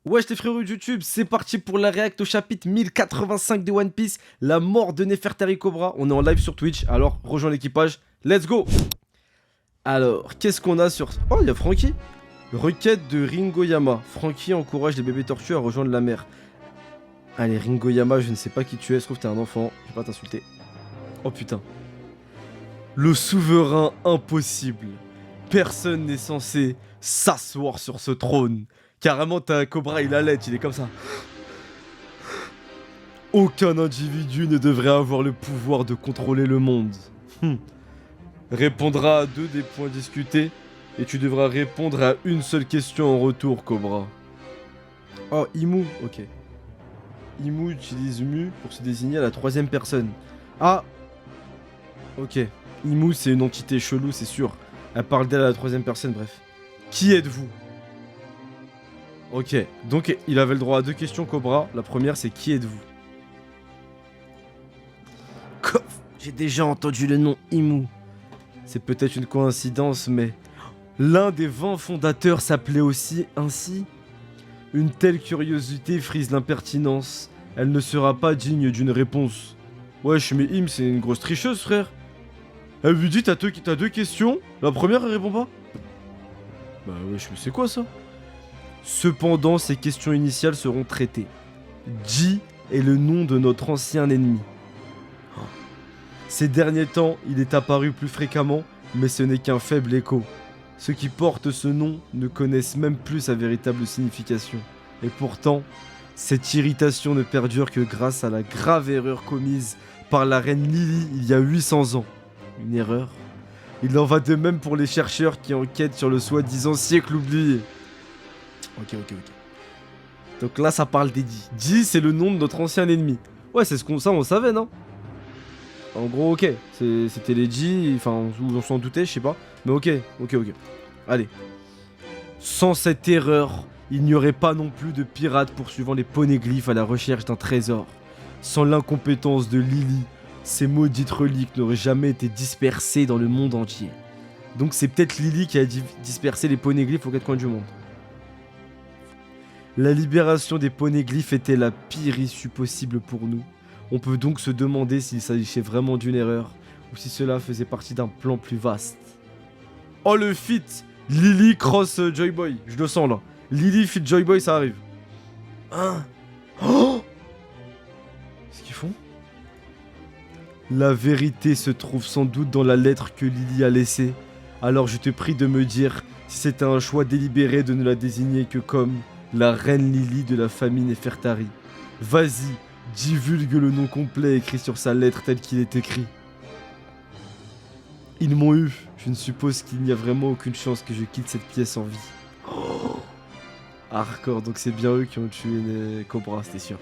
Wesh les frérots de YouTube, c'est parti pour la réact au chapitre 1085 de One Piece, la mort de Nefertari Cobra. On est en live sur Twitch, alors rejoins l'équipage, let's go. Alors, qu'est-ce qu'on a sur... Oh, il y a Franky. Requête de Ringoyama. Franky encourage les bébés tortues à rejoindre la mer. Allez, Ringoyama, je ne sais pas qui tu es, je trouve que t'es un enfant, je vais pas t'insulter. Oh putain. Le souverain impossible. Personne n'est censé s'asseoir sur ce trône. Carrément, t'as un Cobra, il allait, il est comme ça. Aucun individu ne devrait avoir le pouvoir de contrôler le monde. Répondra à 2 des points discutés et tu devras répondre à une seule question en retour, Cobra. Oh, Imu, ok. Imu utilise mu pour se désigner à la 3ème personne. Ah, ok. Imu, c'est une entité chelou, c'est sûr. Elle parle d'elle à la 3ème personne, bref. Qui êtes-vous? Ok, donc il avait le droit à 2 questions, Cobra. La première, c'est qui êtes-vous? J'ai déjà entendu le nom Imu. C'est peut-être une coïncidence, mais... L'un des 20 fondateurs s'appelait aussi ainsi. Une telle curiosité frise l'impertinence. Elle ne sera pas digne d'une réponse. Wesh, mais Im, c'est une grosse tricheuse, frère. Elle lui dit, t'as 2 questions. La première, elle répond pas. Bah wesh, mais c'est quoi ça? Cependant, ces questions initiales seront traitées. Ji est le nom de notre ancien ennemi. Ces derniers temps, il est apparu plus fréquemment, mais ce n'est qu'un faible écho. Ceux qui portent ce nom ne connaissent même plus sa véritable signification. Et pourtant, cette irritation ne perdure que grâce à la grave erreur commise par la reine Lily il y a 800 ans. Une erreur? Il en va de même pour les chercheurs qui enquêtent sur le soi-disant siècle oublié. Ok. Donc là, ça parle des Ji. Ji, c'est le nom de notre ancien ennemi. Ouais, c'est ça, on savait, non? En gros, ok. C'était les Ji, enfin, on s'en doutait, je sais pas. Mais ok. Allez. Sans cette erreur, il n'y aurait pas non plus de pirates poursuivant les poneglyphes à la recherche d'un trésor. Sans l'incompétence de Lily, ces maudites reliques n'auraient jamais été dispersées dans le monde entier. Donc c'est peut-être Lily qui a dispersé les poneglyphes aux 4 coins du monde. La libération des poneglyphes était la pire issue possible pour nous. On peut donc se demander s'il s'agissait vraiment d'une erreur ou si cela faisait partie d'un plan plus vaste. Oh le feat Lily cross Joy Boy, je le sens là. Lily feat Joy Boy, ça arrive. Hein? Oh! Qu'est-ce qu'ils font? La vérité se trouve sans doute dans la lettre que Lily a laissée. Alors je te prie de me dire si c'était un choix délibéré de ne la désigner que comme la reine Lily de la famille Nefertari. Vas-y, divulgue le nom complet écrit sur sa lettre tel qu'il est écrit. Ils m'ont eu. Je ne suppose qu'il n'y a vraiment aucune chance que je quitte cette pièce en vie. Oh, hardcore, donc c'est bien eux qui ont tué les Cobras, c'était sûr.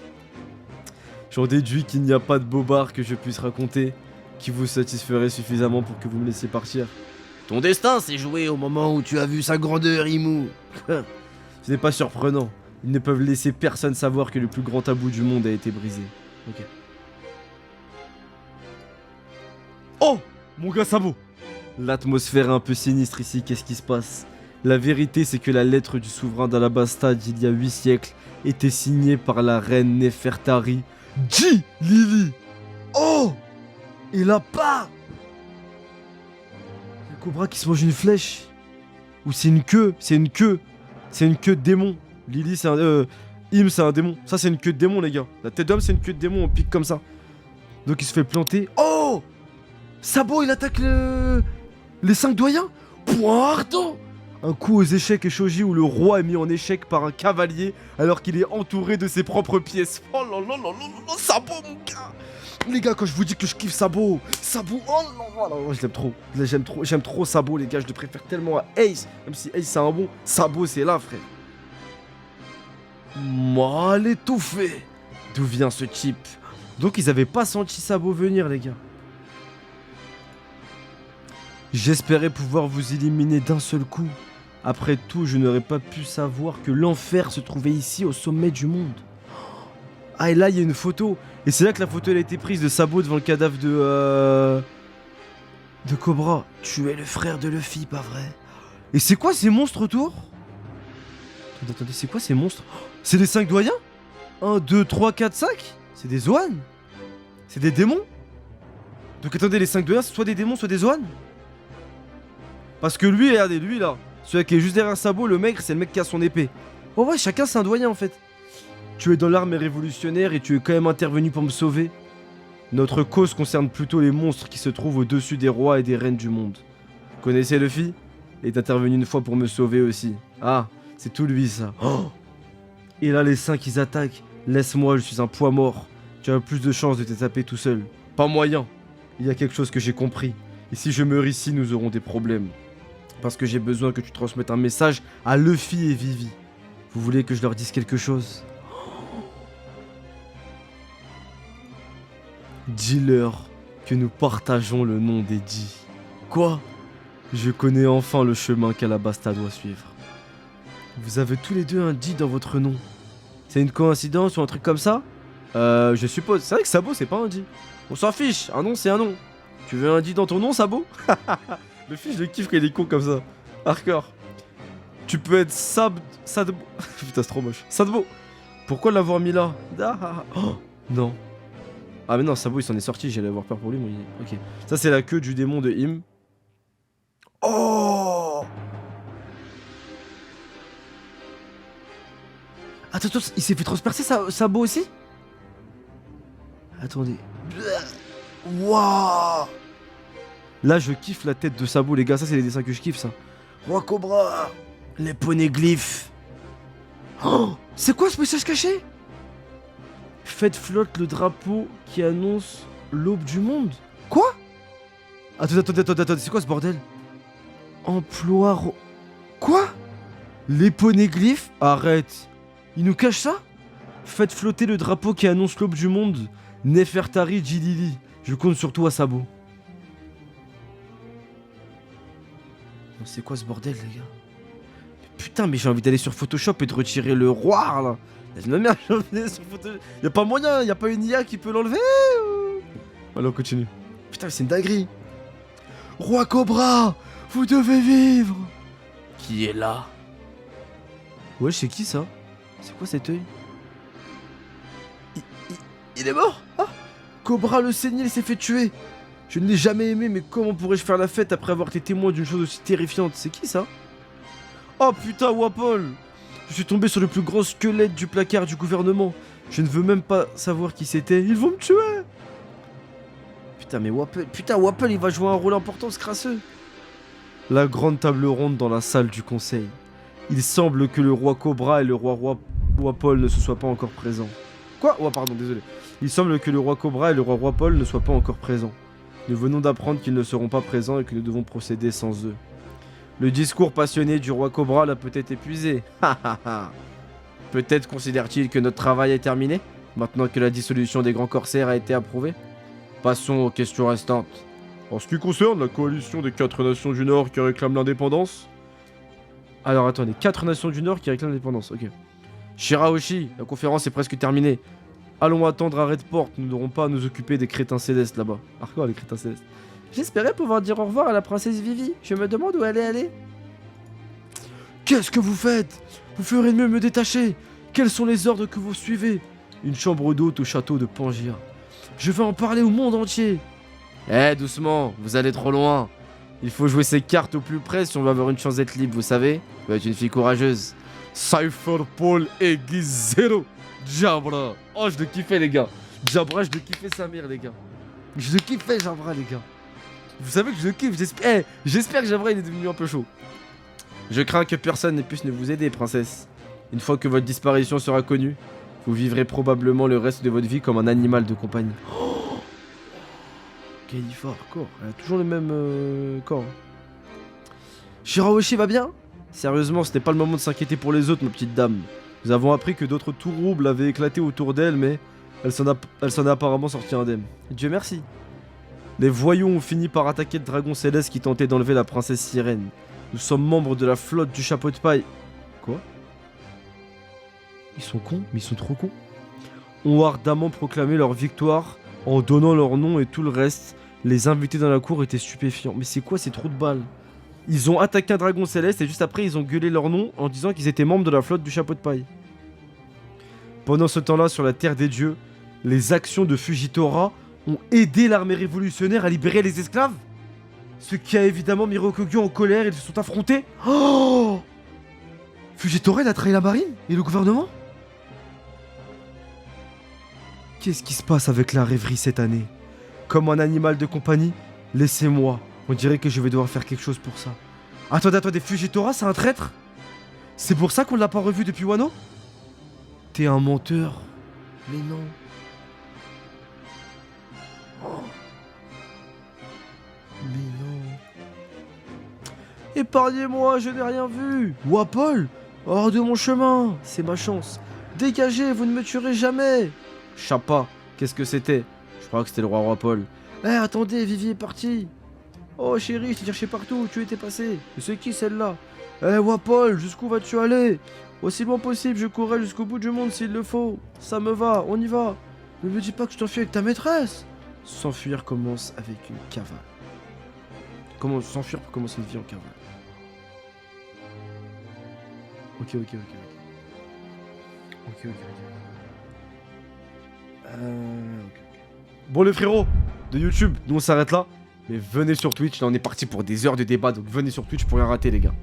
J'en déduis qu'il n'y a pas de bobard que je puisse raconter qui vous satisferait suffisamment pour que vous me laissiez partir. Ton destin s'est joué au moment où tu as vu sa grandeur, Imu. Ce n'est pas surprenant. Ils ne peuvent laisser personne savoir que le plus grand tabou du monde a été brisé. Ok. Oh, mon gars Sabo. L'atmosphère est un peu sinistre ici, qu'est-ce qui se passe? La vérité, c'est que la lettre du souverain d'Alabasta d'il y a 8 siècles était signée par la reine Nefertari. Ji Lily. Oh. Et là, pas. Le cobra qui se mange une flèche. Ou c'est une queue, c'est une queue de démon. Lily, c'est un... Im, c'est un démon. Ça, c'est une queue de démon, les gars. La tête d'homme, c'est une queue de démon, on pique comme ça. Donc, il se fait planter. Oh! Sabo, il attaque les 5 doyens. Point ardent. Un coup aux échecs et shoji où le roi est mis en échec par un cavalier alors qu'il est entouré de ses propres pièces. Oh là là là là là, Sabo, mon gars. Les gars, quand je vous dis que je kiffe Sabo, oh là là là, je l'aime trop. J'aime trop Sabo, les gars. Je le préfère tellement à Ace. Même si Ace, c'est un bon. Sabo, c'est là, frère. Mal étouffé. D'où vient ce type? Donc ils avaient pas senti Sabo venir, les gars. J'espérais pouvoir vous éliminer d'un seul coup. Après tout, je n'aurais pas pu savoir que l'enfer se trouvait ici au sommet du monde. Ah, et là il y a une photo. Et c'est là que la photo elle a été prise de Sabo devant le cadavre de Cobra. Tu es le frère de Luffy, pas vrai? Et c'est quoi ces monstres autour? Attendez, c'est quoi ces monstres? C'est des 5 doyens? 1, 2, 3, 4, 5? C'est des Zoan? C'est des démons? Donc attendez, les 5 doyens, c'est soit des démons, soit des Zoan? Parce que lui, regardez, lui là, celui qui est juste derrière Sabot, le maigre, c'est le mec qui a son épée. Oh ouais, chacun c'est un doyen en fait. Tu es dans l'armée révolutionnaire et tu es quand même intervenu pour me sauver. Notre cause concerne plutôt les monstres qui se trouvent au-dessus des rois et des reines du monde. Vous connaissez Luffy? Il est intervenu une fois pour me sauver aussi. Ah, c'est tout lui ça. Oh, et là les 5 ils attaquent. Laisse-moi, je suis un poids mort. Tu as plus de chances de te taper tout seul. Pas moyen. Il y a quelque chose que j'ai compris. Et si je meurs ici, nous aurons des problèmes. Parce que j'ai besoin que tu transmettes un message à Luffy et Vivi. Vous voulez que je leur dise quelque chose? Dis-leur que nous partageons le nom d'Eddie. Quoi? Je connais enfin le chemin qu'Alabasta doit suivre. Vous avez tous les deux un D dans votre nom. C'est une coïncidence ou un truc comme ça? Je suppose. C'est vrai que Sabo c'est pas un D. On s'en fiche, un nom c'est un nom. Tu veux un D dans ton nom, Sabo? Le fils, je le kiffe quand il est con comme ça. Hardcore. Tu peux être Sadbo. Putain, c'est trop moche. Sadbo. Pourquoi l'avoir mis là? Oh, non. Ah mais non, Sabo il s'en est sorti, j'allais avoir peur pour lui, mais ok. Ça c'est la queue du démon de Im. Oh! Attends, il s'est fait transpercer Sabo aussi? Attendez. Waouh! Là je kiffe la tête de Sabo les gars, ça c'est les dessins que je kiffe ça. Roi Cobra! Les poneglyphes! Oh! C'est quoi ce message caché? Faites flotte le drapeau qui annonce l'aube du monde. Quoi? Attends, c'est quoi ce bordel? Quoi? Les poneglyphes? Arrête. Il nous cache ça? Faites flotter le drapeau qui annonce l'aube du monde. Nefertari Jilili. Je compte sur toi, Sabo. C'est quoi ce bordel, les gars? Putain, mais j'ai envie d'aller sur Photoshop et de retirer le roi, là. Ma mère, j'ai envie d'aller sur Photoshop. Y'a pas moyen, y'a pas une IA qui peut l'enlever ou... Allez, on continue. Putain, mais c'est une dinguerie. Roi Cobra, vous devez vivre. Qui est là? Ouais, c'est qui ça? C'est quoi cet œil? Il est mort? Ah, Cobra le saigneur, il s'est fait tuer. Je ne l'ai jamais aimé, mais comment pourrais-je faire la fête après avoir été témoin d'une chose aussi terrifiante? C'est qui ça? Oh putain, Wapol! Je suis tombé sur le plus gros squelette du placard du gouvernement. Je ne veux même pas savoir qui c'était. Ils vont me tuer! Putain, mais Wapol... Putain, Wapol, il va jouer un rôle important, ce crasseux. La grande table ronde dans la salle du conseil. Il semble que le roi Cobra et le roi Wapol ne se soient pas encore présents. Quoi? Oh, pardon, désolé. Il semble que le roi Cobra et le roi Wapol ne soient pas encore présents. Nous venons d'apprendre qu'ils ne seront pas présents et que nous devons procéder sans eux. Le discours passionné du roi Cobra l'a peut-être épuisé. Peut-être considère-t-il que notre travail est terminé, maintenant que la dissolution des grands corsaires a été approuvée. Passons aux questions restantes. En ce qui concerne la coalition des 4 nations du Nord qui réclament l'indépendance... Alors attendez, 4 nations du Nord qui réclament l'indépendance, ok. Shirahoshi, la conférence est presque terminée. Allons attendre à Redport, nous n'aurons pas à nous occuper des crétins célestes là-bas. Ah quoi, les crétins célestes? J'espérais pouvoir dire au revoir à la princesse Vivi. Je me demande où elle est allée. Qu'est-ce que vous faites? Vous ferez mieux me détacher. Quels sont les ordres que vous suivez? Une chambre d'hôte au château de Pangia. Je vais en parler au monde entier. Eh, doucement, vous allez trop loin. Il faut jouer ses cartes au plus près si on veut avoir une chance d'être libre, vous savez. Vous êtes une fille courageuse. Cypher Paul et Gizero. Jabra. Oh, je le kiffais, les gars. Jabra, je le kiffais sa mère, les gars. Je le kiffais, Jabra, les gars. Vous savez que je le kiffe. J'espère que Jabra, il est devenu un peu chaud. Je crains que personne ne puisse vous aider, princesse. Une fois que votre disparition sera connue, vous vivrez probablement le reste de votre vie comme un animal de compagnie. Oh, Khalifa, corps. Elle a toujours le même corps. Shirahoshi va bien? Sérieusement, ce n'est pas le moment de s'inquiéter pour les autres, ma petite dame. Nous avons appris que d'autres troubles avaient éclaté autour d'elle, mais elle s'en a apparemment sorti indemne. Dieu merci. Les voyous ont fini par attaquer le dragon céleste qui tentait d'enlever la princesse sirène. Nous sommes membres de la flotte du chapeau de paille. Quoi? Ils sont cons, mais ils sont trop cons. Ont ardemment proclamé leur victoire en donnant leur nom et tout le reste. Les invités dans la cour étaient stupéfiants. Mais c'est quoi ces trous de balles? Ils ont attaqué un dragon céleste et juste après ils ont gueulé leur nom en disant qu'ils étaient membres de la flotte du chapeau de paille. Pendant ce temps-là, sur la terre des dieux, les actions de Fujitora ont aidé l'armée révolutionnaire à libérer les esclaves. Ce qui a évidemment mis Rokugyo en colère et ils se sont affrontés. Oh! Fujitora il a trahi la marine et le gouvernement? Qu'est-ce qui se passe avec la rêverie cette année? Comme un animal de compagnie, laissez-moi. On dirait que je vais devoir faire quelque chose pour ça. Attendez, Fujitora, c'est un traître? C'est pour ça qu'on l'a pas revu depuis Wano? T'es un menteur. Mais non. Mais non. Épargnez-moi, je n'ai rien vu. Wapol, hors de mon chemin. C'est ma chance. Dégagez, vous ne me tuerez jamais. Chappa, qu'est-ce que c'était? Je crois que c'était le roi Wapol. Eh, attendez, Vivi est parti. Oh chérie, je t'ai cherché partout où tu étais passé. Et c'est qui celle-là? Eh Wapol, jusqu'où vas-tu aller? Aussi loin possible, je courrai jusqu'au bout du monde s'il le faut. Ça me va, on y va. Ne me dis pas que tu t'enfuis avec ta maîtresse. S'enfuir commence avec une cavale. Comment s'enfuir pour commencer une vie en cavale? Ok. Bon les frérots de YouTube, nous on s'arrête là. Mais venez sur Twitch, là on est parti pour des heures de débat, donc venez sur Twitch pour rien rater les gars.